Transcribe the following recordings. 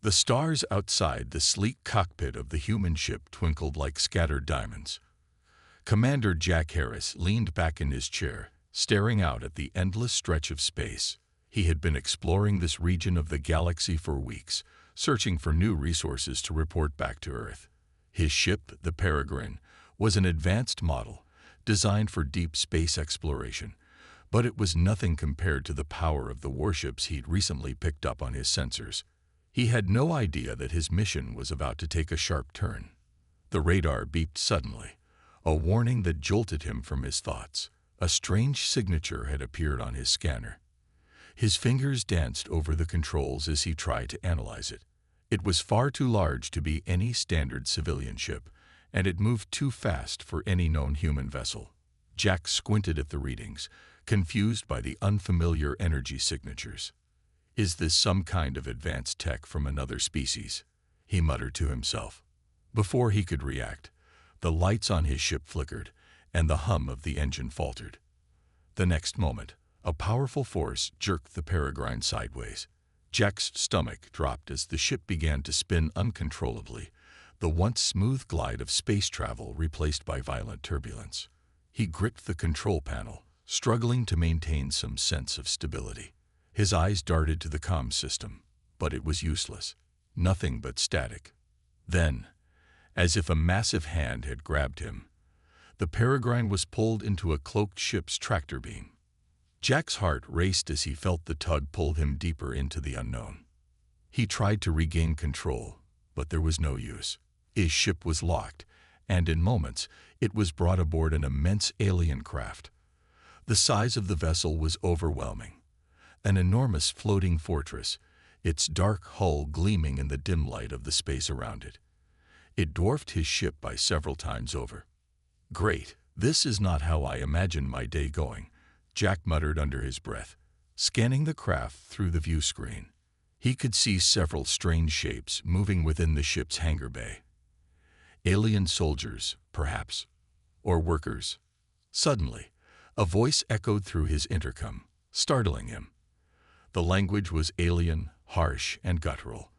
The stars outside the sleek cockpit of the human ship twinkled like scattered diamonds. Commander Jack Harris leaned back in his chair, staring out at the endless stretch of space. He had been exploring this region of the galaxy for weeks, searching for new resources to report back to Earth. His ship, the Peregrine, was an advanced model, designed for deep space exploration, but it was nothing compared to the power of the warships he'd recently picked up on his sensors. He had no idea that his mission was about to take a sharp turn. The radar beeped suddenly, a warning that jolted him from his thoughts. A strange signature had appeared on his scanner. His fingers danced over the controls as he tried to analyze it. It was far too large to be any standard civilian ship, and it moved too fast for any known human vessel. Jack squinted at the readings, confused by the unfamiliar energy signatures. "Is this some kind of advanced tech from another species?" he muttered to himself. Before he could react, the lights on his ship flickered, and the hum of the engine faltered. The next moment, a powerful force jerked the Peregrine sideways. Jack's stomach dropped as the ship began to spin uncontrollably, the once smooth glide of space travel replaced by violent turbulence. He gripped the control panel, struggling to maintain some sense of stability. His eyes darted to the comm system, but it was useless. Nothing but static. Then, as if a massive hand had grabbed him, the Peregrine was pulled into a cloaked ship's tractor beam. Jack's heart raced as he felt the tug pull him deeper into the unknown. He tried to regain control, but there was no use. His ship was locked, and in moments it was brought aboard an immense alien craft. The size of the vessel was overwhelming. An enormous floating fortress, its dark hull gleaming in the dim light of the space around it. It dwarfed his ship by several times over. "Great, this is not how I imagined my day going," Jack muttered under his breath, scanning the craft through the view screen. He could see several strange shapes moving within the ship's hangar bay. Alien soldiers, perhaps, or workers. Suddenly, a voice echoed through his intercom, startling him. The language was alien, harsh, and guttural,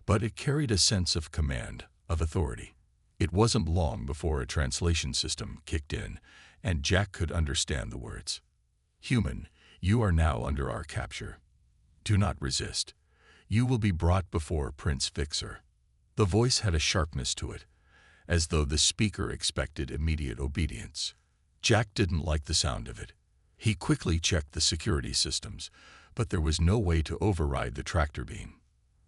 but it carried a sense of command, of authority. It wasn't long before a translation system kicked in, and Jack could understand the words. "Human, you are now under our capture. Do not resist. You will be brought before Prince Fixer." The voice had a sharpness to it, as though the speaker expected immediate obedience. Jack didn't like the sound of it. He quickly checked the security systems, but there was no way to override the tractor beam.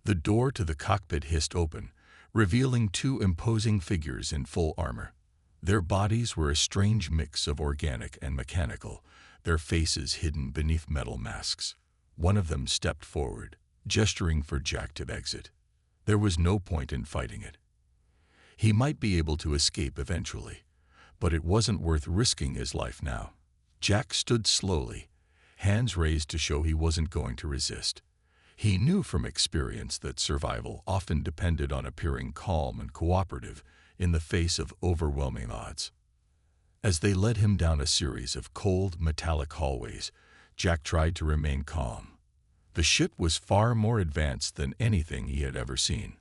The door to the cockpit hissed open, revealing two imposing figures in full armor. Their bodies were a strange mix of organic and mechanical, their faces hidden beneath metal masks. One of them stepped forward, gesturing for Jack to exit. There was no point in fighting it. He might be able to escape eventually, but it wasn't worth risking his life now. Jack stood slowly, hands raised to show he wasn't going to resist. He knew from experience that survival often depended on appearing calm and cooperative in the face of overwhelming odds. As they led him down a series of cold, metallic hallways, Jack tried to remain calm. The ship was far more advanced than anything he had ever seen.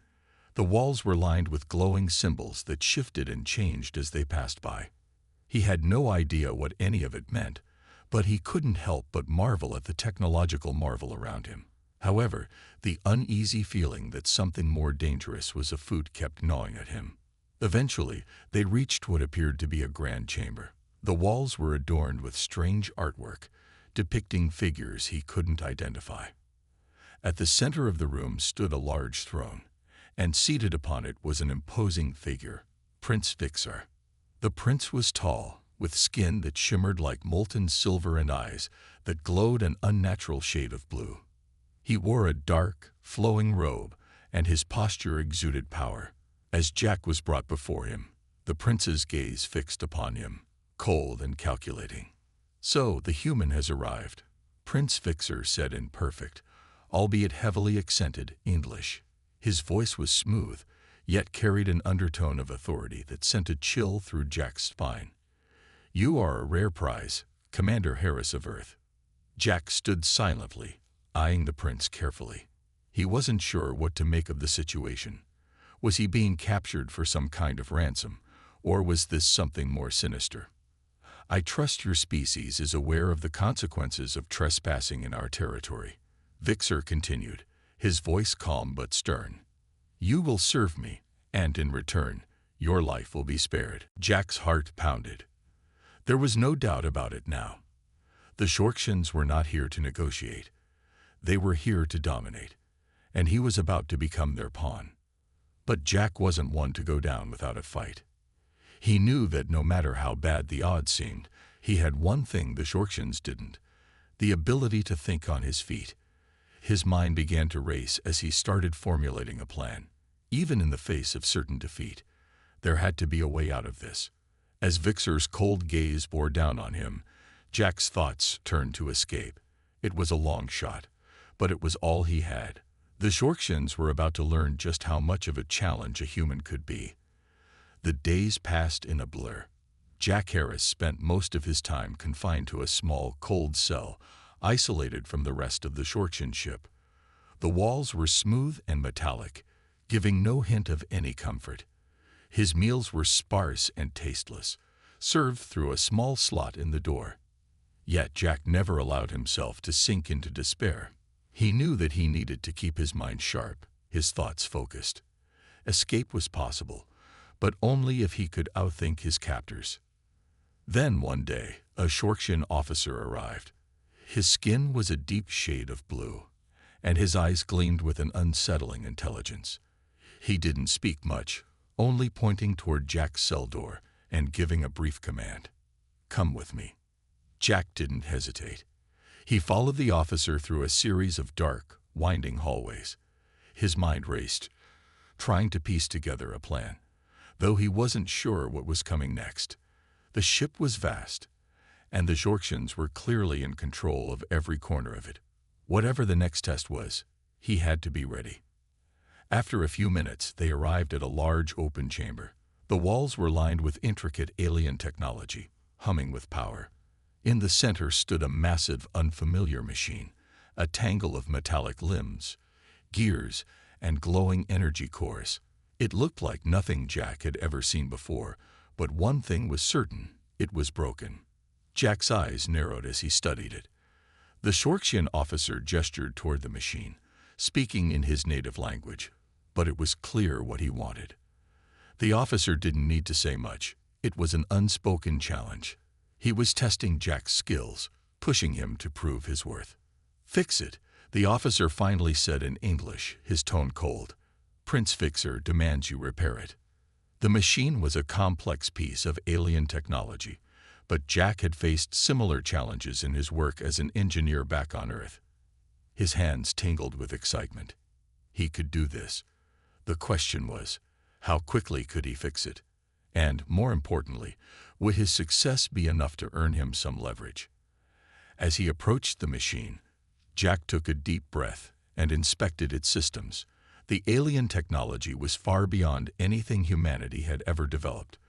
The walls were lined with glowing symbols that shifted and changed as they passed by. He had no idea what any of it meant, but he couldn't help but marvel at the technological marvel around him. However, the uneasy feeling that something more dangerous was afoot kept gnawing at him. Eventually, they reached what appeared to be a grand chamber. The walls were adorned with strange artwork, depicting figures he couldn't identify. At the center of the room stood a large throne, and seated upon it was an imposing figure, Prince Fixer. The prince was tall, with skin that shimmered like molten silver and eyes that glowed an unnatural shade of blue. He wore a dark, flowing robe, and his posture exuded power. As Jack was brought before him, the prince's gaze fixed upon him, cold and calculating. "So, the human has arrived," Prince Fixer said in perfect, albeit heavily accented, English. His voice was smooth, yet carried an undertone of authority that sent a chill through Jack's spine. "You are a rare prize, Commander Harris of Earth." Jack stood silently, eyeing the prince carefully. He wasn't sure what to make of the situation. Was he being captured for some kind of ransom, or was this something more sinister? "I trust your species is aware of the consequences of trespassing in our territory," Vixer continued, his voice calm but stern. "You will serve me, and in return, your life will be spared." Jack's heart pounded. There was no doubt about it now. The Shorksians were not here to negotiate. They were here to dominate, and he was about to become their pawn. But Jack wasn't one to go down without a fight. He knew that no matter how bad the odds seemed, he had one thing the Shorksians didn't: the ability to think on his feet. His mind began to race as he started formulating a plan. Even in the face of certain defeat, there had to be a way out of this. As Vixer's cold gaze bore down on him, Jack's thoughts turned to escape. It was a long shot, but it was all he had. The Shorksians were about to learn just how much of a challenge a human could be. The days passed in a blur. Jack Harris spent most of his time confined to a small, cold cell, isolated from the rest of the Shorksian ship. The walls were smooth and metallic, giving no hint of any comfort. His meals were sparse and tasteless, served through a small slot in the door. Yet Jack never allowed himself to sink into despair. He knew that he needed to keep his mind sharp, his thoughts focused. Escape was possible, but only if he could outthink his captors. Then one day, a Shorksian officer arrived. His skin was a deep shade of blue, and his eyes gleamed with an unsettling intelligence. He didn't speak much, only pointing toward Jack's cell door and giving a brief command. "Come with me." Jack didn't hesitate. He followed the officer through a series of dark, winding hallways. His mind raced, trying to piece together a plan, though he wasn't sure what was coming next. The ship was vast, and the Shorksians were clearly in control of every corner of it. Whatever the next test was, he had to be ready. After a few minutes, they arrived at a large open chamber. The walls were lined with intricate alien technology, humming with power. In the center stood a massive, unfamiliar machine, a tangle of metallic limbs, gears, and glowing energy cores. It looked like nothing Jack had ever seen before, but one thing was certain: it was broken. Jack's eyes narrowed as he studied it. The Shorksian officer gestured toward the machine, speaking in his native language, but it was clear what he wanted. The officer didn't need to say much. It was an unspoken challenge. He was testing Jack's skills, pushing him to prove his worth. "Fix it," the officer finally said in English, his tone cold. "Prince Vixer demands you repair it." The machine was a complex piece of alien technology, but Jack had faced similar challenges in his work as an engineer back on Earth. His hands tingled with excitement. He could do this. The question was, how quickly could he fix it? And, more importantly, would his success be enough to earn him some leverage? As he approached the machine, Jack took a deep breath and inspected its systems. The alien technology was far beyond anything humanity had ever developed,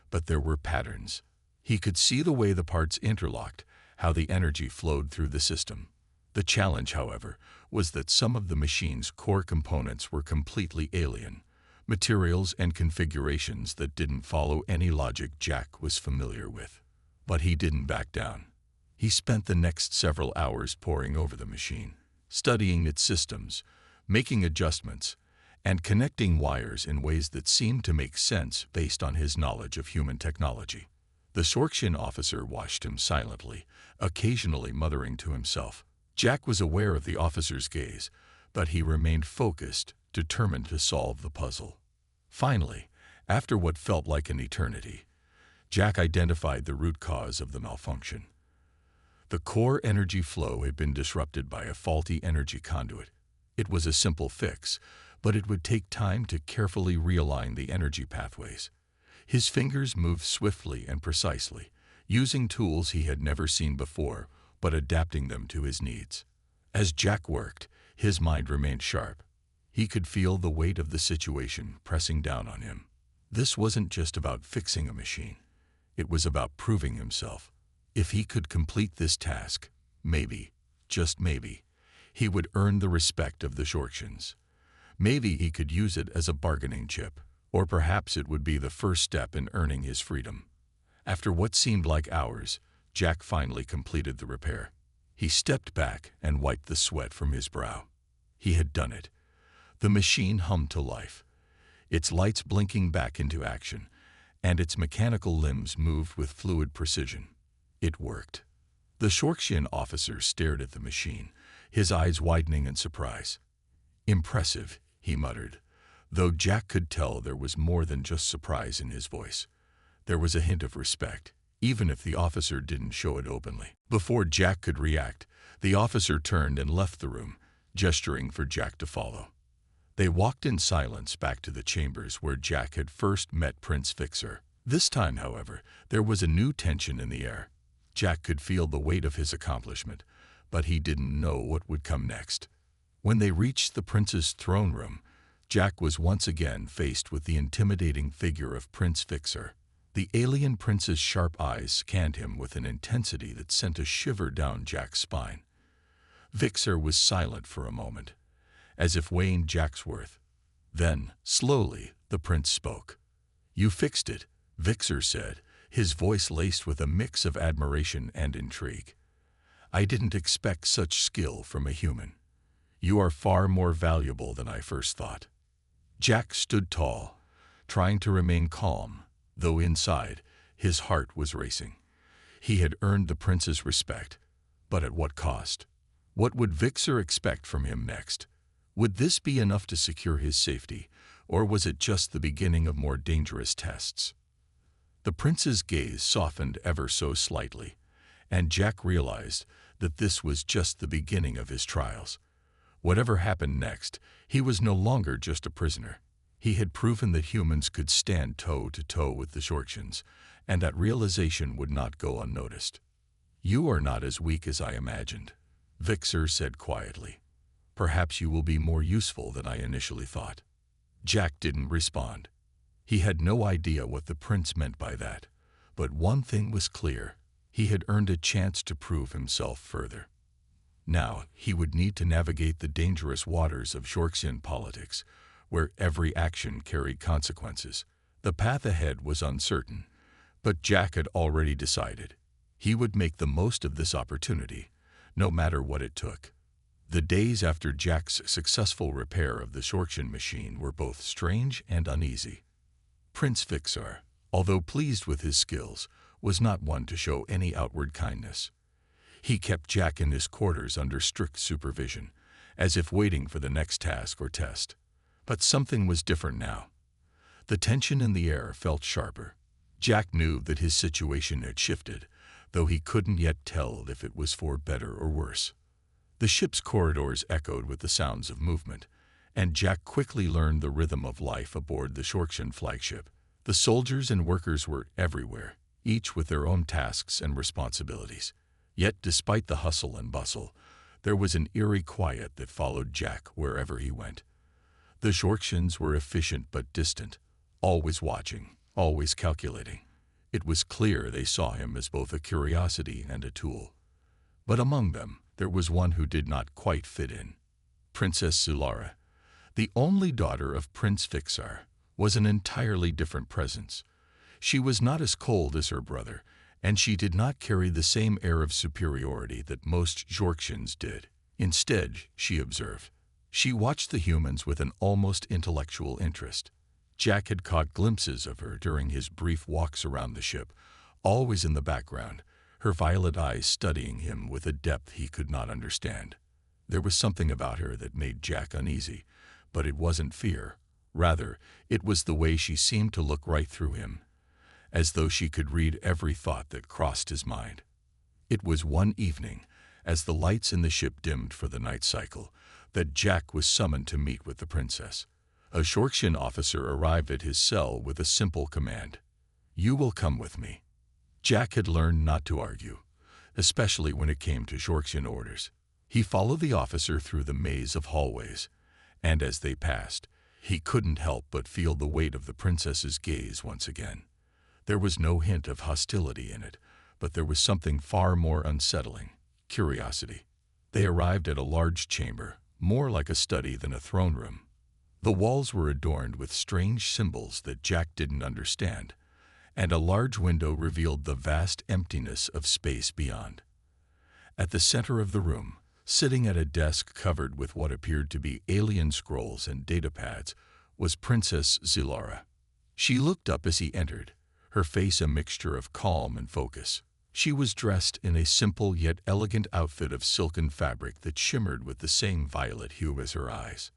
but there were patterns. He could see the way the parts interlocked, how the energy flowed through the system. The challenge, however, was that some of the machine's core components were completely alien, materials and configurations that didn't follow any logic Jack was familiar with. But he didn't back down. He spent the next several hours poring over the machine, studying its systems, making adjustments, and connecting wires in ways that seemed to make sense based on his knowledge of human technology. The Shorksian officer watched him silently, occasionally muttering to himself. Jack was aware of the officer's gaze, but he remained focused, determined to solve the puzzle. Finally, after what felt like an eternity, Jack identified the root cause of the malfunction. The core energy flow had been disrupted by a faulty energy conduit. It was a simple fix, but it would take time to carefully realign the energy pathways. His fingers moved swiftly and precisely, using tools he had never seen before, but adapting them to his needs. As Jack worked, his mind remained sharp. He could feel the weight of the situation pressing down on him. This wasn't just about fixing a machine. It was about proving himself. If he could complete this task, maybe, just maybe, He would earn the respect of the Shorksians. Maybe he could use it as a bargaining chip, or perhaps it would be the first step in earning his freedom. After what seemed like hours, Jack finally completed the repair. He stepped back and wiped the sweat from his brow. He had done it. The machine hummed to life, its lights blinking back into action, and its mechanical limbs moved with fluid precision. It worked. The Shorksian officer stared at the machine, his eyes widening in surprise. "Impressive," he muttered, though Jack could tell there was more than just surprise in his voice. There was a hint of respect, even if the officer didn't show it openly. Before Jack could react, the officer turned and left the room, gesturing for Jack to follow. They walked in silence back to the chambers where Jack had first met Prince Fixer. This time, however, there was a new tension in the air. Jack could feel the weight of his accomplishment, but he didn't know what would come next. When they reached the prince's throne room, Jack was once again faced with the intimidating figure of Prince Fixer. The alien prince's sharp eyes scanned him with an intensity that sent a shiver down Jack's spine. Fixer was silent for a moment, as if weighing Jack's worth. Then, slowly, the prince spoke. "You fixed it," Fixer said, his voice laced with a mix of admiration and intrigue. "I didn't expect such skill from a human. You are far more valuable than I first thought." Jack stood tall, trying to remain calm, though inside, his heart was racing. He had earned the prince's respect, but at what cost? What would Fixer expect from him next? Would this be enough to secure his safety, or was it just the beginning of more dangerous tests? The prince's gaze softened ever so slightly, and Jack realized that this was just the beginning of his trials. Whatever happened next, he was no longer just a prisoner. He had proven that humans could stand toe-to-toe with the Shorksians, and that realization would not go unnoticed. "You are not as weak as I imagined," Fixer said quietly. "Perhaps you will be more useful than I initially thought." Jack didn't respond. He had no idea what the prince meant by that, but one thing was clear. He had earned a chance to prove himself further. Now, he would need to navigate the dangerous waters of Shorksian politics, where every action carried consequences. The path ahead was uncertain, but Jack had already decided. He would make the most of this opportunity, no matter what it took. The days after Jack's successful repair of the Shorksian machine were both strange and uneasy. Prince Fixer, although pleased with his skills, was not one to show any outward kindness. He kept Jack in his quarters under strict supervision, as if waiting for the next task or test. But something was different now. The tension in the air felt sharper. Jack knew that his situation had shifted, though he couldn't yet tell if it was for better or worse. The ship's corridors echoed with the sounds of movement, and Jack quickly learned the rhythm of life aboard the Shorksian flagship. The soldiers and workers were everywhere, each with their own tasks and responsibilities. Yet, despite the hustle and bustle, there was an eerie quiet that followed Jack wherever he went. The Shorksians were efficient but distant, always watching, always calculating. It was clear they saw him as both a curiosity and a tool. But among them, there was one who did not quite fit in. Princess Sulara, the only daughter of Prince Fixer, was an entirely different presence. She was not as cold as her brother, and she did not carry the same air of superiority that most Shorksians did. Instead, she observed. She watched the humans with an almost intellectual interest. Jack had caught glimpses of her during his brief walks around the ship, always in the background, her violet eyes studying him with a depth he could not understand. There was something about her that made Jack uneasy, but it wasn't fear. Rather, it was the way she seemed to look right through him, as though she could read every thought that crossed his mind. It was one evening, as the lights in the ship dimmed for the night cycle, that Jack was summoned to meet with the princess. A Shorksian officer arrived at his cell with a simple command. "You will come with me." Jack had learned not to argue, especially when it came to Shorksian orders. He followed the officer through the maze of hallways, and as they passed, he couldn't help but feel the weight of the princess's gaze once again. There was no hint of hostility in it, but there was something far more unsettling: curiosity. They arrived at a large chamber, more like a study than a throne room. The walls were adorned with strange symbols that Jack didn't understand, and a large window revealed the vast emptiness of space beyond. At the center of the room, sitting at a desk covered with what appeared to be alien scrolls and datapads, was Princess Zilara. She looked up as he entered, her face a mixture of calm and focus. She was dressed in a simple yet elegant outfit of silken fabric that shimmered with the same violet hue as her eyes.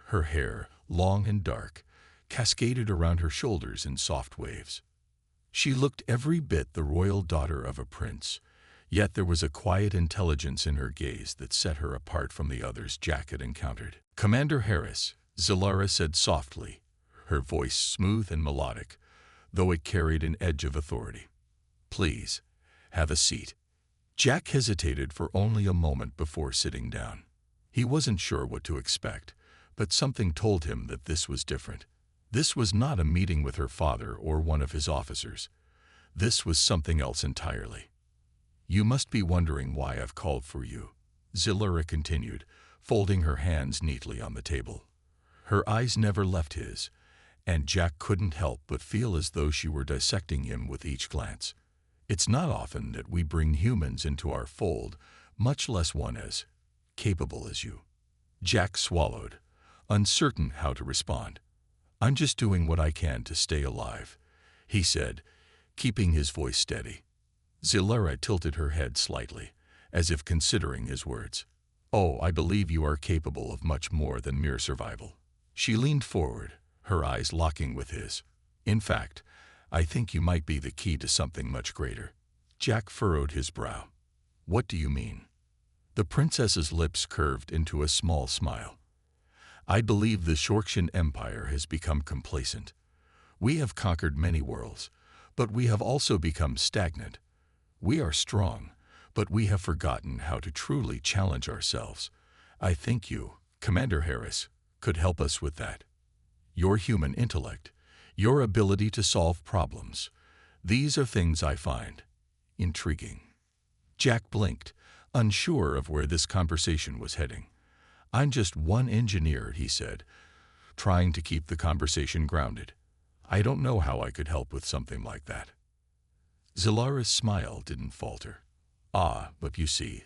Her hair, long and dark, cascaded around her shoulders in soft waves. She looked every bit the royal daughter of a prince, yet there was a quiet intelligence in her gaze that set her apart from the others Jack had encountered. "Commander Harris," Zilara said softly, her voice smooth and melodic, though it carried an edge of authority. "Please, have a seat." Jack hesitated for only a moment before sitting down. He wasn't sure what to expect, but something told him that this was different. This was not a meeting with her father or one of his officers. This was something else entirely. "You must be wondering why I've called for you," Zilara continued, folding her hands neatly on the table. Her eyes never left his, and Jack couldn't help but feel as though she were dissecting him with each glance. "It's not often that we bring humans into our fold, much less one as capable as you." Jack swallowed, uncertain how to respond. "I'm just doing what I can to stay alive," he said, keeping his voice steady. Zilara tilted her head slightly, as if considering his words. "Oh, I believe you are capable of much more than mere survival." She leaned forward, her eyes locking with his. "In fact, I think you might be the key to something much greater." Jack furrowed his brow. "What do you mean?" The princess's lips curved into a small smile. "I believe the Shorkshan Empire has become complacent. We have conquered many worlds, but we have also become stagnant. We are strong, but we have forgotten how to truly challenge ourselves. I think you, Commander Harris, could help us with that. Your human intellect, your ability to solve problems, these are things I find intriguing." Jack blinked, unsure of where this conversation was heading. "I'm just one engineer," he said, trying to keep the conversation grounded. "I don't know how I could help with something like that." Zilara's smile didn't falter. But you see,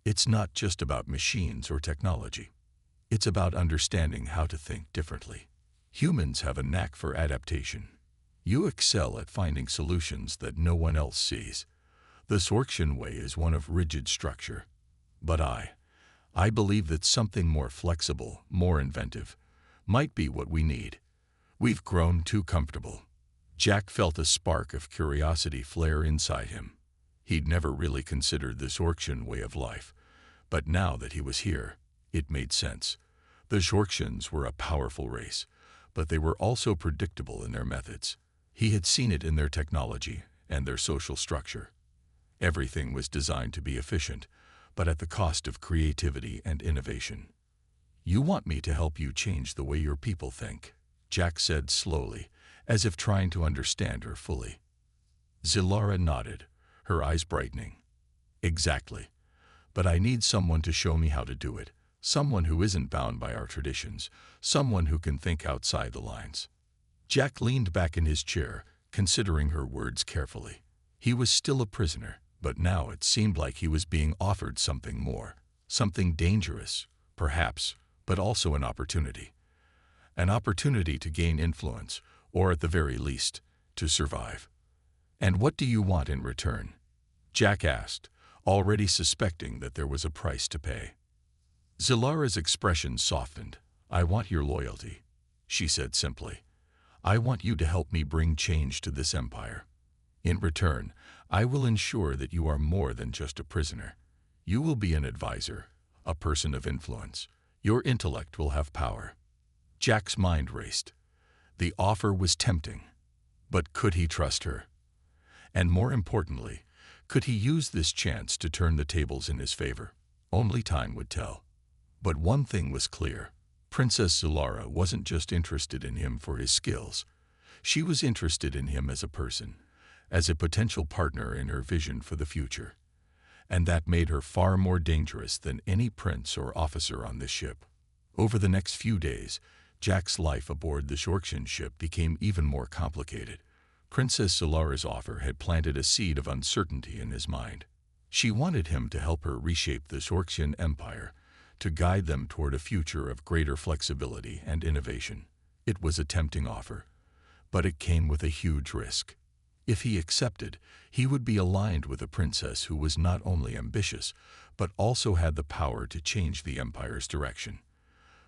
it's not just about machines or technology. It's about understanding how to think differently. Humans have a knack for adaptation. You excel at finding solutions that no one else sees. The Sorkshan way is one of rigid structure. But I believe that something more flexible, more inventive, might be what we need. We've grown too comfortable. Jack felt a spark of curiosity flare inside him. He'd never really considered the Sorkshan way of life, but now that he was here, it made sense. The Sorkshans were a powerful race, but they were also predictable in their methods. He had seen it in their technology and their social structure. Everything was designed to be efficient, but at the cost of creativity and innovation. "You want me to help you change the way your people think," Jack said slowly, as if trying to understand her fully. Zilara nodded, her eyes brightening. "Exactly. But I need someone to show me how to do it. Someone who isn't bound by our traditions. Someone who can think outside the lines." Jack leaned back in his chair, considering her words carefully. He was still a prisoner, but now it seemed like he was being offered something more. Something dangerous, perhaps, but also an opportunity. An opportunity to gain influence, or at the very least, to survive. "And what do you want in return?" Jack asked, already suspecting that there was a price to pay. Zilara's expression softened. "I want your loyalty," she said simply. "I want you to help me bring change to this empire. In return, I will ensure that you are more than just a prisoner. You will be an advisor, a person of influence. Your intellect will have power." Jack's mind raced. The offer was tempting, but could he trust her? And more importantly, could he use this chance to turn the tables in his favor? Only time would tell. But one thing was clear. Princess Zilara wasn't just interested in him for his skills. She was interested in him as a person, as a potential partner in her vision for the future. and that made her far more dangerous than any prince or officer on this ship. Over the next few days, Jack's life aboard the Shorksian ship became even more complicated. Princess Solara's offer had planted a seed of uncertainty in his mind. She wanted him to help her reshape the Shorksian Empire, to guide them toward a future of greater flexibility and innovation. It was a tempting offer, but it came with a huge risk. If he accepted, he would be aligned with a princess who was not only ambitious, but also had the power to change the empire's direction.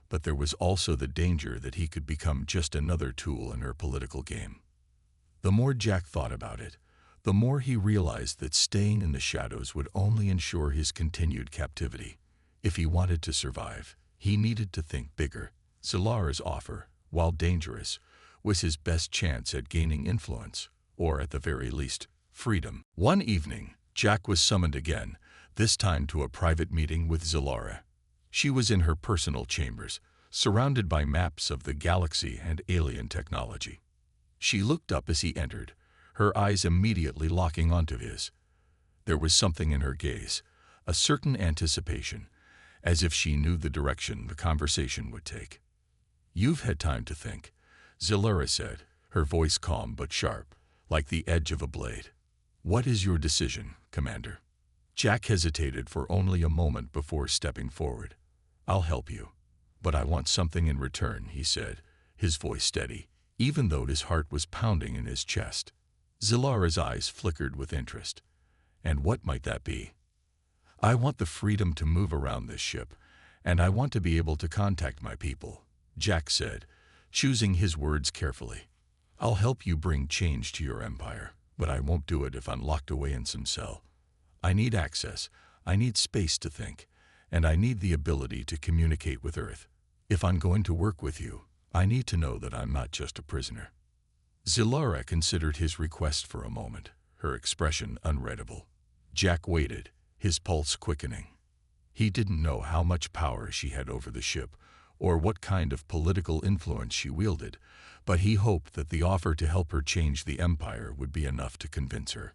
But there was also the danger that he could become just another tool in her political game. The more Jack thought about it, the more he realized that staying in the shadows would only ensure his continued captivity. If he wanted to survive, he needed to think bigger. Solara's offer, while dangerous, was his best chance at gaining influence, or at the very least, freedom. One evening, Jack was summoned again, this time to a private meeting with Solara. She was in her personal chambers, surrounded by maps of the galaxy and alien technology. She looked up as he entered, her eyes immediately locking onto his. There was something in her gaze, a certain anticipation, as if she knew the direction the conversation would take. "You've had time to think," Solara said, her voice calm but sharp, like the edge of a blade. "What is your decision, Commander?" Jack hesitated for only a moment before stepping forward. "I'll help you, but I want something in return," he said, his voice steady, even though his heart was pounding in his chest. Solara's eyes flickered with interest. "And what might that be?" "I want the freedom to move around this ship, and I want to be able to contact my people," Jack said, choosing his words carefully. "I'll help you bring change to your empire, but I won't do it if I'm locked away in some cell. I need access, I need space to think, and I need the ability to communicate with Earth. If I'm going to work with you, I need to know that I'm not just a prisoner." Solara considered his request for a moment, her expression unreadable. Jack waited, his pulse quickening. He didn't know how much power she had over the ship, or what kind of political influence she wielded, but he hoped that the offer to help her change the empire would be enough to convince her.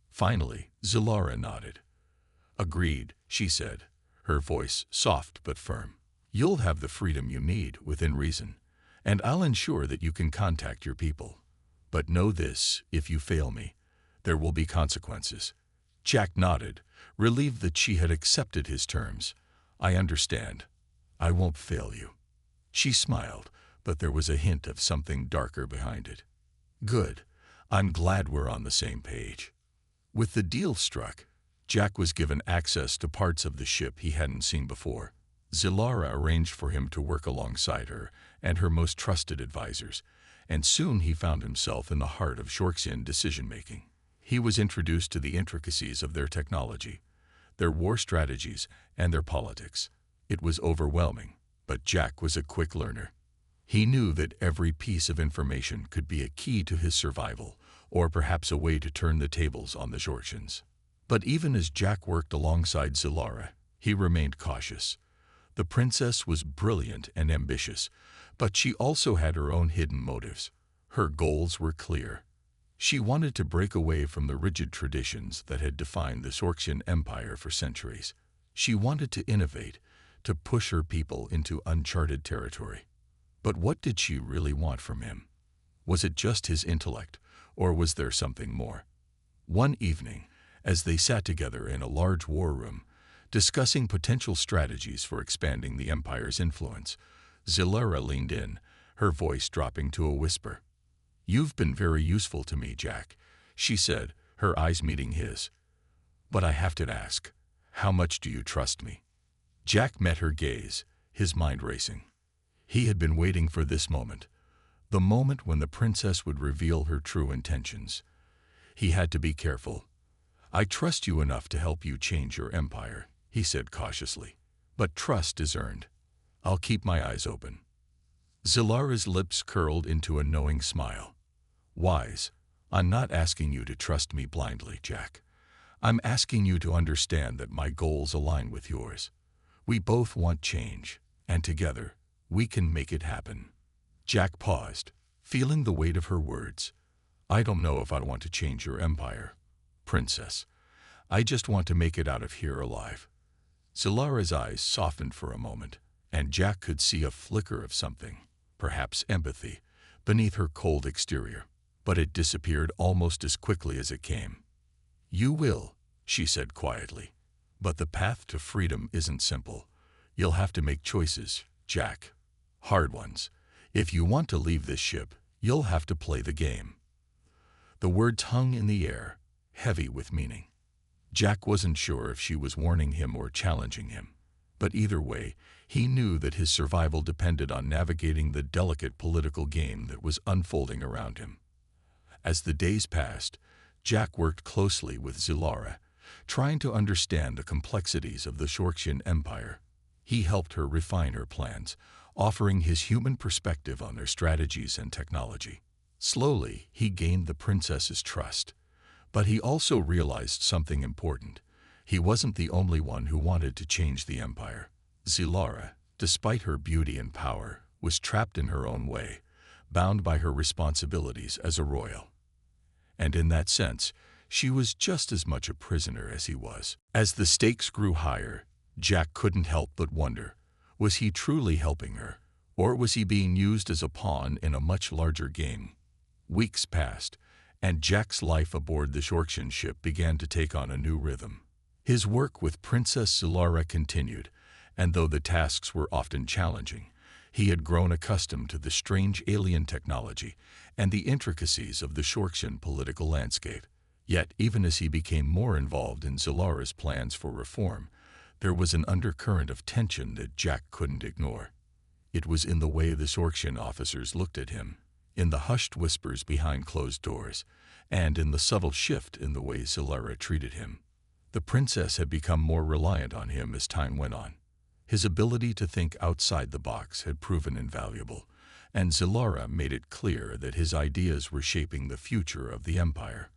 Finally, Solara nodded. "Agreed," she said, her voice soft but firm. "You'll have the freedom you need, within reason, and I'll ensure that you can contact your people. But know this, if you fail me, there will be consequences." Jack nodded, relieved that she had accepted his terms. "I understand. I won't fail you." She smiled, but there was a hint of something darker behind it. "Good. I'm glad we're on the same page." With the deal struck, Jack was given access to parts of the ship he hadn't seen before. Solara arranged for him to work alongside her and her most trusted advisors, and soon he found himself in the heart of Shorksian decision-making. He was introduced to the intricacies of their technology, their war strategies, and their politics. It was overwhelming, but Jack was a quick learner. He knew that every piece of information could be a key to his survival, or perhaps a way to turn the tables on the Shorksians. But even as Jack worked alongside Solara, he remained cautious. The princess was brilliant and ambitious, but she also had her own hidden motives. Her goals were clear. She wanted to break away from the rigid traditions that had defined the Shorksian Empire for centuries. She wanted to innovate, to push her people into uncharted territory. But what did she really want from him? Was it just his intellect, or was there something more? One evening, as they sat together in a large war room, discussing potential strategies for expanding the Empire's influence, Solara leaned in, her voice dropping to a whisper. "You've been very useful to me, Jack," she said, her eyes meeting his. "But I have to ask, how much do you trust me?" Jack met her gaze, his mind racing. He had been waiting for this moment, the moment when the princess would reveal her true intentions. He had to be careful. "I trust you enough to help you change your empire," he said cautiously. "But trust is earned. I'll keep my eyes open." Solara's lips curled into a knowing smile. "Wise, I'm not asking you to trust me blindly, Jack. I'm asking you to understand that my goals align with yours. We both want change, and together, we can make it happen." Jack paused, feeling the weight of her words. "I don't know if I want to change your empire, Princess. I just want to make it out of here alive." Zilara's eyes softened for a moment, and Jack could see a flicker of something, perhaps empathy, beneath her cold exterior. But it disappeared almost as quickly as it came. "You will," she said quietly. "But the path to freedom isn't simple. You'll have to make choices, Jack. Hard ones. If you want to leave this ship, you'll have to play the game." The words hung in the air, heavy with meaning. Jack wasn't sure if she was warning him or challenging him. But either way, he knew that his survival depended on navigating the delicate political game that was unfolding around him. As the days passed, Jack worked closely with Zilara, trying to understand the complexities of the Shorksian Empire. He helped her refine her plans, offering his human perspective on their strategies and technology. Slowly, he gained the princess's trust. But he also realized something important. He wasn't the only one who wanted to change the empire. Zilara, despite her beauty and power, was trapped in her own way, bound by her responsibilities as a royal. And in that sense, she was just as much a prisoner as he was. As the stakes grew higher, Jack couldn't help but wonder, was he truly helping her, or was he being used as a pawn in a much larger game? Weeks passed, and Jack's life aboard the Shorksian ship began to take on a new rhythm. His work with Princess Zilara continued, and though the tasks were often challenging, he had grown accustomed to the strange alien technology and the intricacies of the Shorksian political landscape. Yet, even as he became more involved in Zilara's plans for reform, there was an undercurrent of tension that Jack couldn't ignore. It was in the way the Shorksian officers looked at him, in the hushed whispers behind closed doors, and in the subtle shift in the way Zilara treated him. The princess had become more reliant on him as time went on. His ability to think outside the box had proven invaluable, and Zilara made it clear that his ideas were shaping the future of the empire.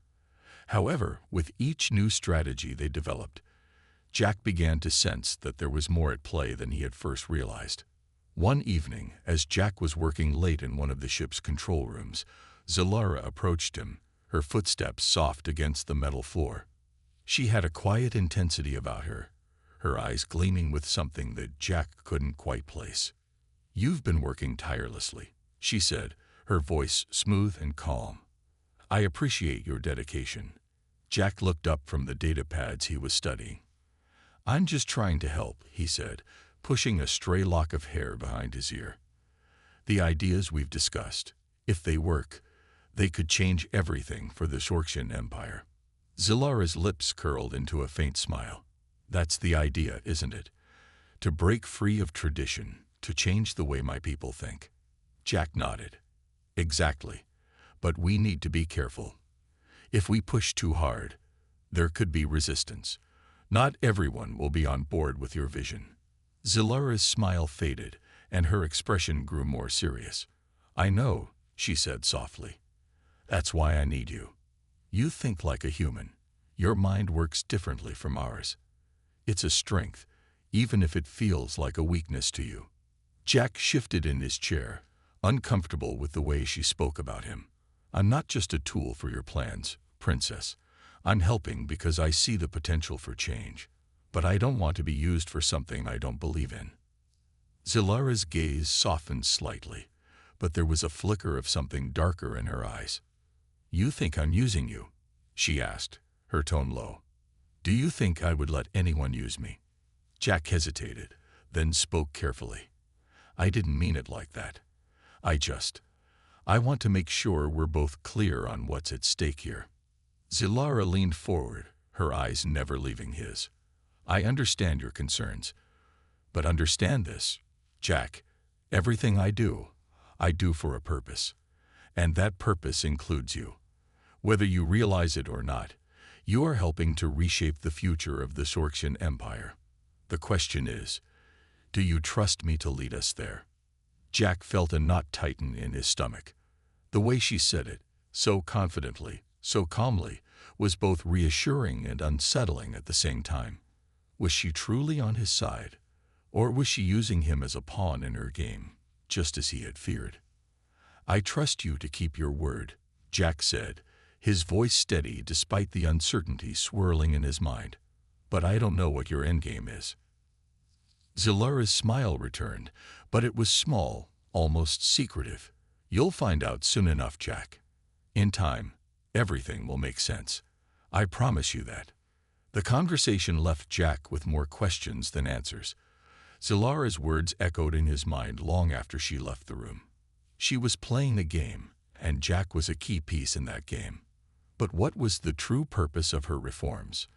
However, with each new strategy they developed, Jack began to sense that there was more at play than he had first realized. One evening, as Jack was working late in one of the ship's control rooms, Zilara approached him, her footsteps soft against the metal floor. She had a quiet intensity about her, her eyes gleaming with something that Jack couldn't quite place. "You've been working tirelessly," she said, her voice smooth and calm. "I appreciate your dedication." Jack looked up from the data pads he was studying. "I'm just trying to help," he said, pushing a stray lock of hair behind his ear. "The ideas we've discussed, if they work, they could change everything for the Shorksian Empire." Zilara's lips curled into a faint smile. "That's the idea, isn't it? To break free of tradition, to change the way my people think." Jack nodded. "Exactly. But we need to be careful. If we push too hard, there could be resistance. Not everyone will be on board with your vision." Zilara's smile faded, and her expression grew more serious. "I know," she said softly. "That's why I need you. You think like a human. Your mind works differently from ours. It's a strength, even if it feels like a weakness to you." Jack shifted in his chair, uncomfortable with the way she spoke about him. "I'm not just a tool for your plans, Princess. I'm helping because I see the potential for change. But I don't want to be used for something I don't believe in." Zilara's gaze softened slightly, but there was a flicker of something darker in her eyes. "You think I'm using you?" she asked, her tone low. "Do you think I would let anyone use me?" Jack hesitated, then spoke carefully. "I didn't mean it like that. I want to make sure we're both clear on what's at stake here." Zilara leaned forward, her eyes never leaving his. "I understand your concerns. But understand this, Jack. Everything I do for a purpose. And that purpose includes you. Whether you realize it or not, you are helping to reshape the future of the Shorksian Empire. The question is, do you trust me to lead us there?" Jack felt a knot tighten in his stomach. The way she said it, so confidently, so calmly, was both reassuring and unsettling at the same time. Was she truly on his side, or was she using him as a pawn in her game, just as he had feared? "I trust you to keep your word," Jack said, his voice steady despite the uncertainty swirling in his mind. "But I don't know what your endgame is." Zilara's smile returned, but it was small, almost secretive. "You'll find out soon enough, Jack. In time, everything will make sense. I promise you that." The conversation left Jack with more questions than answers. Zilara's words echoed in his mind long after she left the room. She was playing a game, and Jack was a key piece in that game. But what was the true purpose of her reforms?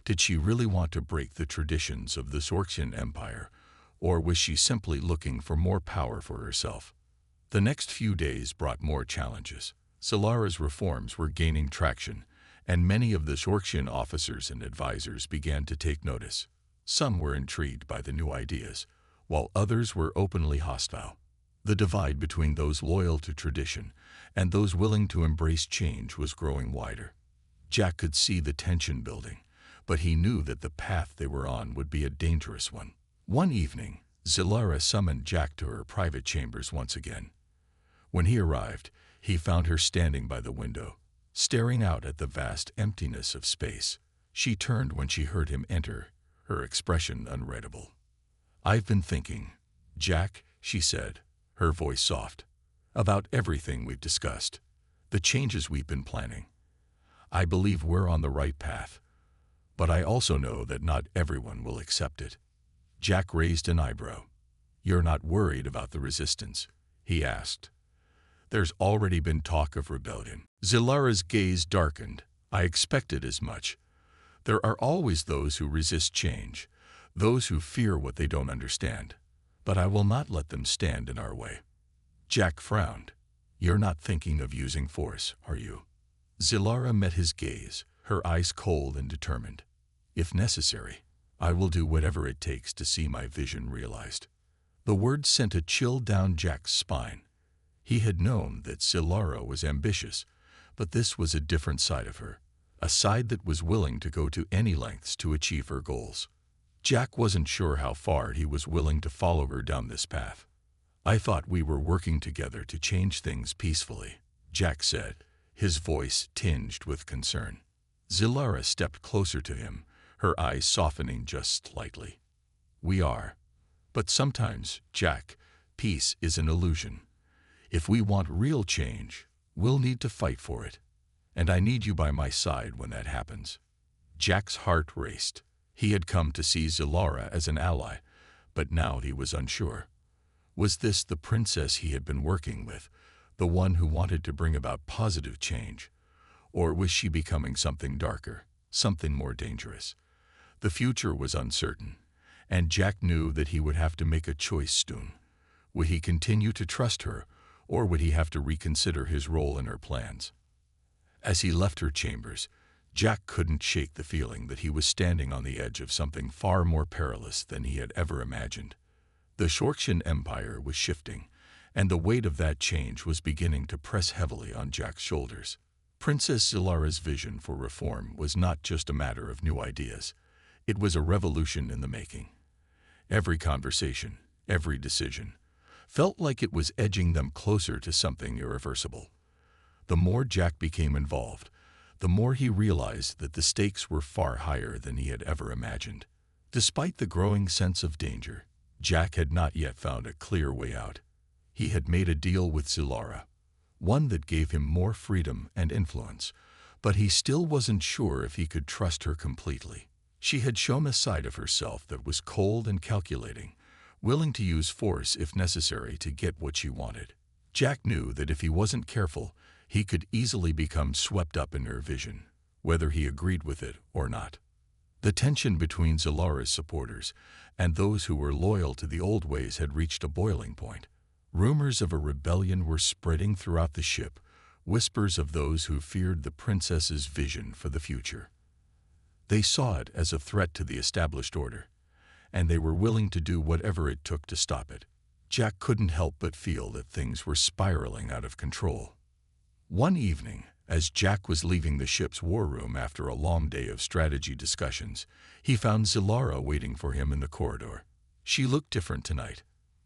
Did she really want to break the traditions of this Orcian empire, or was she simply looking for more power for herself? The next few days brought more challenges. Zilara's reforms were gaining traction, and many of the Orcian officers and advisors began to take notice. Some were intrigued by the new ideas, while others were openly hostile. The divide between those loyal to tradition and those willing to embrace change was growing wider. Jack could see the tension building, but he knew that the path they were on would be a dangerous one. One evening, Zilara summoned Jack to her private chambers once again. When he arrived, he found her standing by the window, staring out at the vast emptiness of space. She turned when she heard him enter, her expression unreadable. "I've been thinking, Jack," she said, her voice soft, "about everything we've discussed, the changes we've been planning. I believe we're on the right path, but I also know that not everyone will accept it." Jack raised an eyebrow. "You're not worried about the resistance?" he asked. "There's already been talk of rebellion." Zilara's gaze darkened. "I expected as much. There are always those who resist change, those who fear what they don't understand. But I will not let them stand in our way." Jack frowned. "You're not thinking of using force, are you?" Zilara met his gaze, her eyes cold and determined. "If necessary, I will do whatever it takes to see my vision realized." The words sent a chill down Jack's spine. He had known that Zilara was ambitious, but this was a different side of her, a side that was willing to go to any lengths to achieve her goals. Jack wasn't sure how far he was willing to follow her down this path. "I thought we were working together to change things peacefully," Jack said, his voice tinged with concern. Zilara stepped closer to him, her eyes softening just slightly. "We are. But sometimes, Jack, peace is an illusion. If we want real change, we'll need to fight for it. And I need you by my side when that happens." Jack's heart raced. He had come to see Zilara as an ally, but now he was unsure. Was this the princess he had been working with, the one who wanted to bring about positive change? Or was she becoming something darker, something more dangerous? The future was uncertain, and Jack knew that he would have to make a choice soon. Would he continue to trust her, or would he have to reconsider his role in her plans? As he left her chambers, Jack couldn't shake the feeling that he was standing on the edge of something far more perilous than he had ever imagined. The Orcian Empire was shifting, and the weight of that change was beginning to press heavily on Jack's shoulders. Princess Zilara's vision for reform was not just a matter of new ideas. It was a revolution in the making. Every conversation, every decision, felt like it was edging them closer to something irreversible. The more Jack became involved, the more he realized that the stakes were far higher than he had ever imagined. Despite the growing sense of danger, Jack had not yet found a clear way out. He had made a deal with Zilara, one that gave him more freedom and influence, but he still wasn't sure if he could trust her completely. She had shown a side of herself that was cold and calculating, willing to use force if necessary to get what she wanted. Jack knew that if he wasn't careful, he could easily become swept up in her vision, whether he agreed with it or not. The tension between Zilara's supporters and those who were loyal to the old ways had reached a boiling point. Rumors of a rebellion were spreading throughout the ship, whispers of those who feared the princess's vision for the future. They saw it as a threat to the established order, and they were willing to do whatever it took to stop it. Jack couldn't help but feel that things were spiraling out of control. One evening, as Jack was leaving the ship's war room after a long day of strategy discussions, he found Zilara waiting for him in the corridor. She looked different tonight,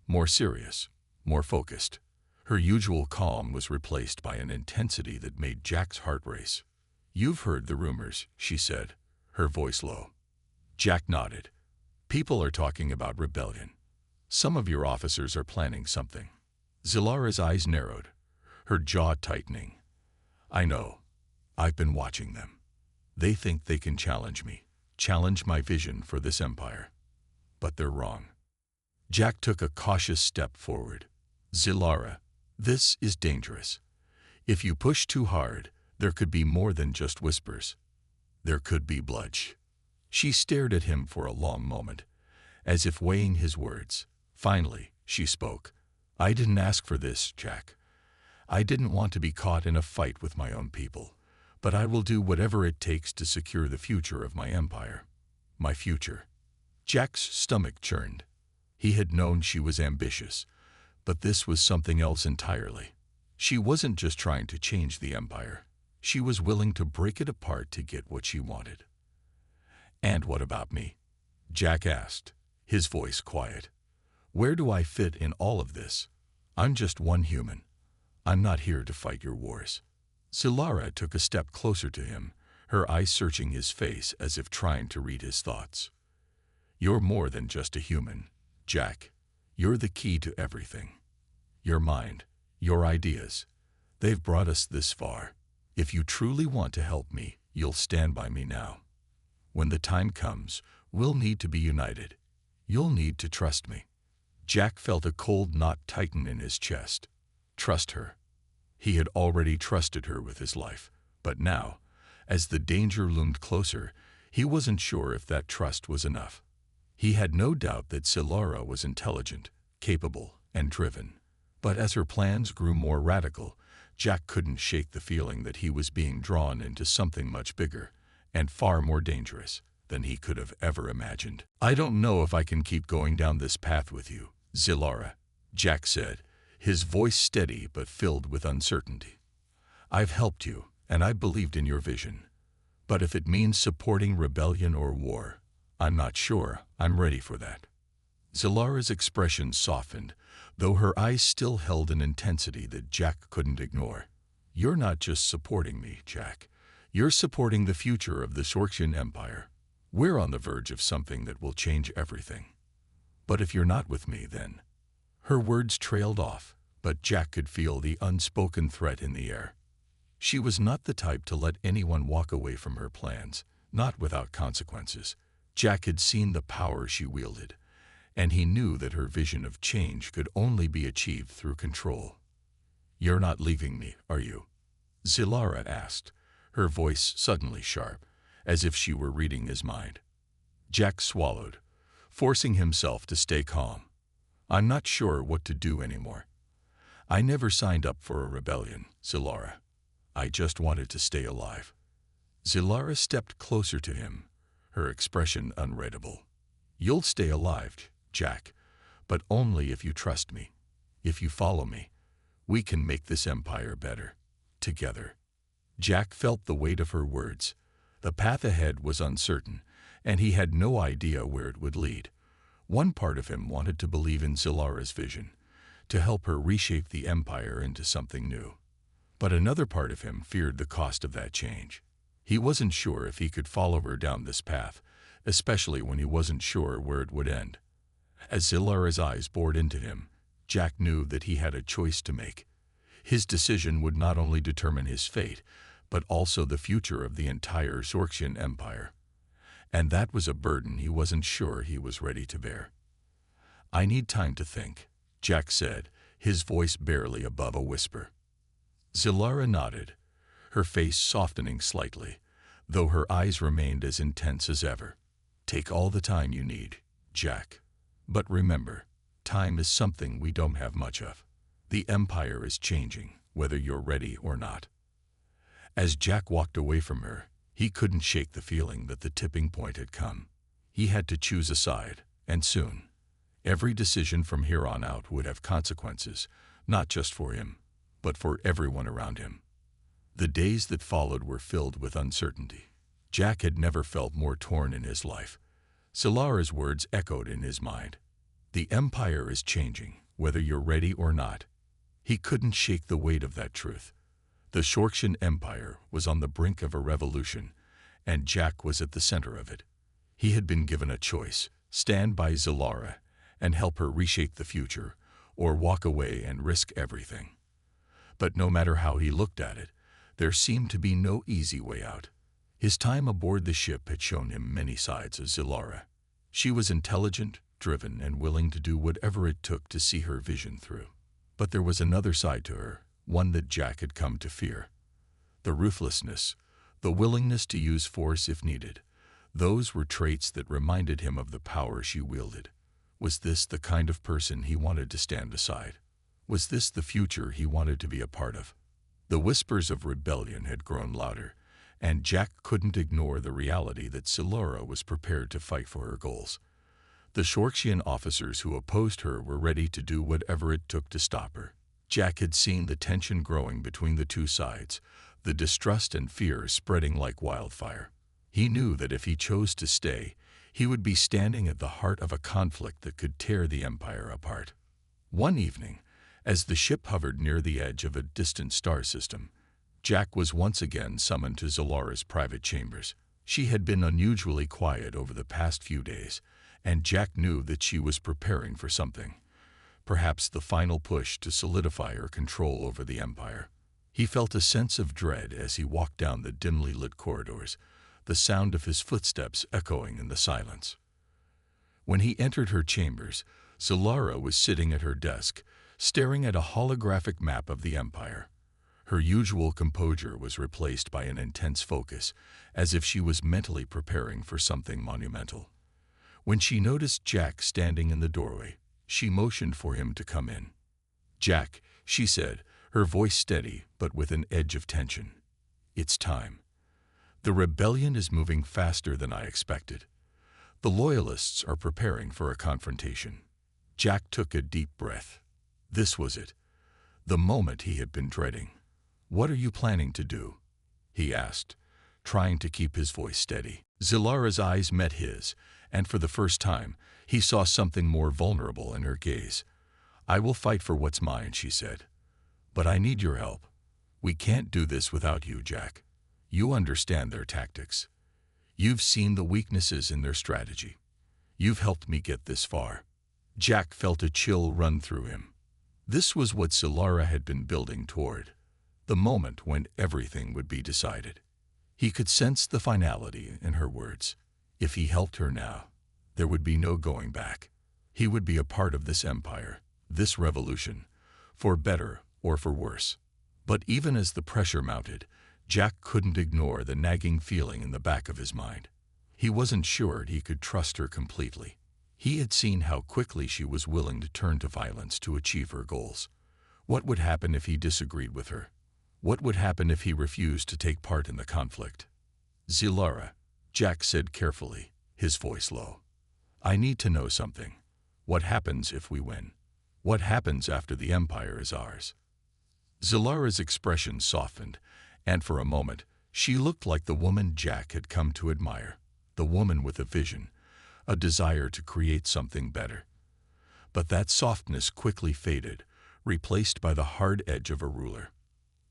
more serious, more focused. Her usual calm was replaced by an intensity that made Jack's heart race. "You've heard the rumors," she said, her voice low. Jack nodded. "People are talking about rebellion. Some of your officers are planning something." Zilara's eyes narrowed, her jaw tightening. "I know. I've been watching them. They think they can challenge me, challenge my vision for this empire. But they're wrong." Jack took a cautious step forward. "Zilara, this is dangerous. If you push too hard, there could be more than just whispers. There could be bloodshed." She stared at him for a long moment, as if weighing his words. Finally, she spoke. "I didn't ask for this, Jack. I didn't want to be caught in a fight with my own people, but I will do whatever it takes to secure the future of my empire. My future." Jack's stomach churned. He had known she was ambitious, but this was something else entirely. She wasn't just trying to change the empire. She was willing to break it apart to get what she wanted. "And what about me?" Jack asked, his voice quiet. "Where do I fit in all of this? I'm just one human. I'm not here to fight your wars." Zilara took a step closer to him, her eyes searching his face as if trying to read his thoughts. "You're more than just a human, Jack. You're the key to everything. Your mind, your ideas, they've brought us this far. If you truly want to help me, you'll stand by me now. When the time comes, we'll need to be united. You'll need to trust me." Jack felt a cold knot tighten in his chest. Trust her. He had already trusted her with his life, but now, as the danger loomed closer, he wasn't sure if that trust was enough. He had no doubt that Zilara was intelligent, capable, and driven. But as her plans grew more radical, Jack couldn't shake the feeling that he was being drawn into something much bigger and far more dangerous than he could have ever imagined. "I don't know if I can keep going down this path with you, Zilara," Jack said, his voice steady but filled with uncertainty. "I've helped you, and I believed in your vision. But if it means supporting rebellion or war, I'm not sure I'm ready for that." Zilara's expression softened, though her eyes still held an intensity that Jack couldn't ignore. "You're not just supporting me, Jack. You're supporting the future of the Sorksian Empire. We're on the verge of something that will change everything. But if you're not with me, then—" Her words trailed off, but Jack could feel the unspoken threat in the air. She was not the type to let anyone walk away from her plans, not without consequences. Jack had seen the power she wielded, and he knew that her vision of change could only be achieved through control. "You're not leaving me, are you?" Zilara asked, her voice suddenly sharp, as if she were reading his mind. Jack swallowed, forcing himself to stay calm. "I'm not sure what to do anymore. I never signed up for a rebellion, Zilara. I just wanted to stay alive." Zilara stepped closer to him, her expression unreadable. "You'll stay alive, Jack, but only if you trust me. If you follow me, we can make this empire better, together." Jack felt the weight of her words. The path ahead was uncertain, and he had no idea where it would lead. One part of him wanted to believe in Zilara's vision, to help her reshape the empire into something new. But another part of him feared the cost of that change. He wasn't sure if he could follow her down this path, especially when he wasn't sure where it would end. As Zilara's eyes bored into him, Jack knew that he had a choice to make. His decision would not only determine his fate, but also the future of the entire Sorksian Empire. And that was a burden he wasn't sure he was ready to bear. "I need time to think," Jack said, his voice barely above a whisper. Zilara nodded, her face softening slightly, though her eyes remained as intense as ever. "Take all the time you need, Jack. But remember, time is something we don't have much of. The empire is changing, whether you're ready or not." As Jack walked away from her, he couldn't shake the feeling that the tipping point had come. He had to choose a side, and soon. Every decision from here on out would have consequences, not just for him, but for everyone around him. The days that followed were filled with uncertainty. Jack had never felt more torn in his life. Zilara's words echoed in his mind. "The empire is changing, whether you're ready or not. He couldn't shake the weight of that truth. The Shorkshan Empire was on the brink of a revolution, and Jack was at the center of it. He had been given a choice: stand by Zilara and help her reshape the future, or walk away and risk everything. But no matter how he looked at it, there seemed to be no easy way out. His time aboard the ship had shown him many sides of Zilara. She was intelligent, driven, and willing to do whatever it took to see her vision through. But there was another side to her, one that Jack had come to fear. The ruthlessness, the willingness to use force if needed. Those were traits that reminded him of the power she wielded. Was this the kind of person he wanted to stand beside? Was this the future he wanted to be a part of? The whispers of rebellion had grown louder, and Jack couldn't ignore the reality that Zilara was prepared to fight for her goals. The Shorkshan officers who opposed her were ready to do whatever it took to stop her. Jack had seen the tension growing between the two sides, the distrust and fear spreading like wildfire. He knew that if he chose to stay, he would be standing at the heart of a conflict that could tear the Empire apart. One evening, as the ship hovered near the edge of a distant star system, Jack was once again summoned to Zilara's private chambers. She had been unusually quiet over the past few days, and Jack knew that she was preparing for something. Perhaps the final push to solidify her control over the Empire. He felt a sense of dread as he walked down the dimly lit corridors, the sound of his footsteps echoing in the silence. When he entered her chambers, Zilara was sitting at her desk, staring at a holographic map of the Empire. Her usual composure was replaced by an intense focus, as if she was mentally preparing for something monumental. When she noticed Jack standing in the doorway, she motioned for him to come in. "Jack," she said, her voice steady but with an edge of tension. "It's time. The rebellion is moving faster than I expected. The Loyalists are preparing for a confrontation." Jack took a deep breath. This was it, the moment he had been dreading. "What are you planning to do?" he asked, trying to keep his voice steady. Zilara's eyes met his, and for the first time, he saw something more vulnerable in her gaze. "I will fight for what's mine," she said. "But I need your help. We can't do this without you, Jack. You understand their tactics. You've seen the weaknesses in their strategy. You've helped me get this far." Jack felt a chill run through him. This was what Zilara had been building toward, the moment when everything would be decided. He could sense the finality in her words. If he helped her now, there would be no going back. He would be a part of this empire, this revolution, for better or for worse. But even as the pressure mounted, Jack couldn't ignore the nagging feeling in the back of his mind. He wasn't sure he could trust her completely. He had seen how quickly she was willing to turn to violence to achieve her goals. What would happen if he disagreed with her? What would happen if he refused to take part in the conflict? "Zilara," Jack said carefully, his voice low. "I need to know something. What happens if we win? What happens after the Empire is ours?" Zilara's expression softened, and for a moment, she looked like the woman Jack had come to admire, the woman with a vision, a desire to create something better. But that softness quickly faded, replaced by the hard edge of a ruler.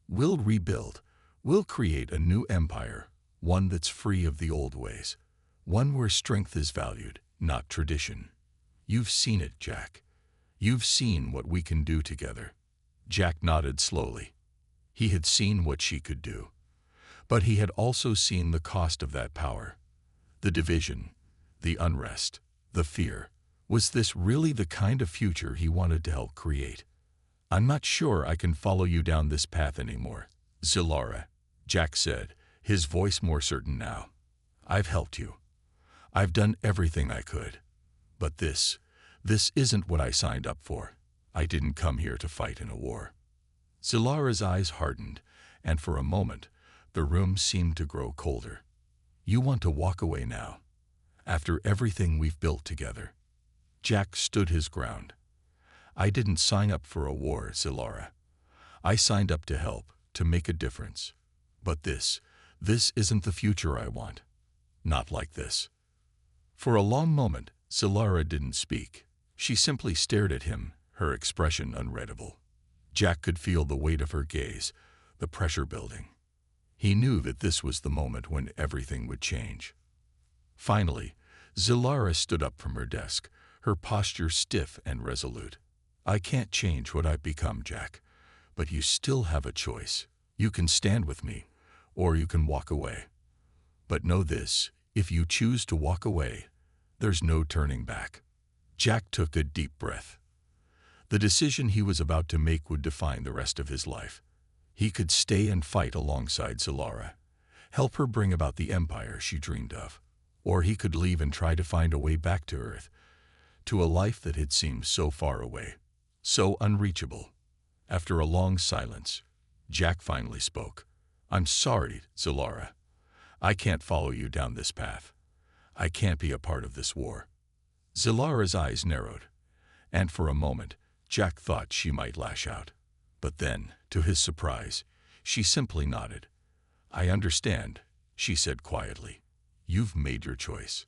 "We'll rebuild. We'll create a new empire, one that's free of the old ways, one where strength is valued, not tradition. You've seen it, Jack. You've seen what we can do together." Jack nodded slowly. He had seen what she could do. But he had also seen the cost of that power. The division, the unrest, the fear. Was this really the kind of future he wanted to help create? "I'm not sure I can follow you down this path anymore, Zilara," Jack said, his voice more certain now. "I've helped you. I've done everything I could. But this isn't what I signed up for. I didn't come here to fight in a war." Zilara's eyes hardened, and for a moment, the room seemed to grow colder. "You want to walk away now, after everything we've built together?" Jack stood his ground. "I didn't sign up for a war, Zilara. I signed up to help, to make a difference. But this isn't the future I want. Not like this." For a long moment, Zilara didn't speak. She simply stared at him, her expression unreadable. Jack could feel the weight of her gaze, the pressure building. He knew that this was the moment when everything would change. Finally, Zilara stood up from her desk, her posture stiff and resolute. "I can't change what I've become, Jack, but you still have a choice. You can stand with me, or you can walk away. But know this, if you choose to walk away, there's no turning back." Jack took a deep breath. The decision he was about to make would define the rest of his life. He could stay and fight alongside Zilara, help her bring about the empire she dreamed of. Or he could leave and try to find a way back to Earth, to a life that had seemed so far away, so unreachable. After a long silence, Jack finally spoke. "I'm sorry, Zilara. I can't follow you down this path. I can't be a part of this war." Zilara's eyes narrowed, and for a moment, Jack thought she might lash out. But then, to his surprise, she simply nodded. "I understand," she said quietly. "You've made your choice."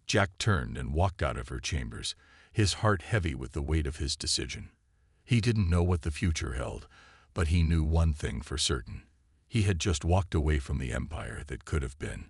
Jack turned and walked out of her chambers, his heart heavy with the weight of his decision. He didn't know what the future held, but he knew one thing for certain. He had just walked away from the empire that could have been.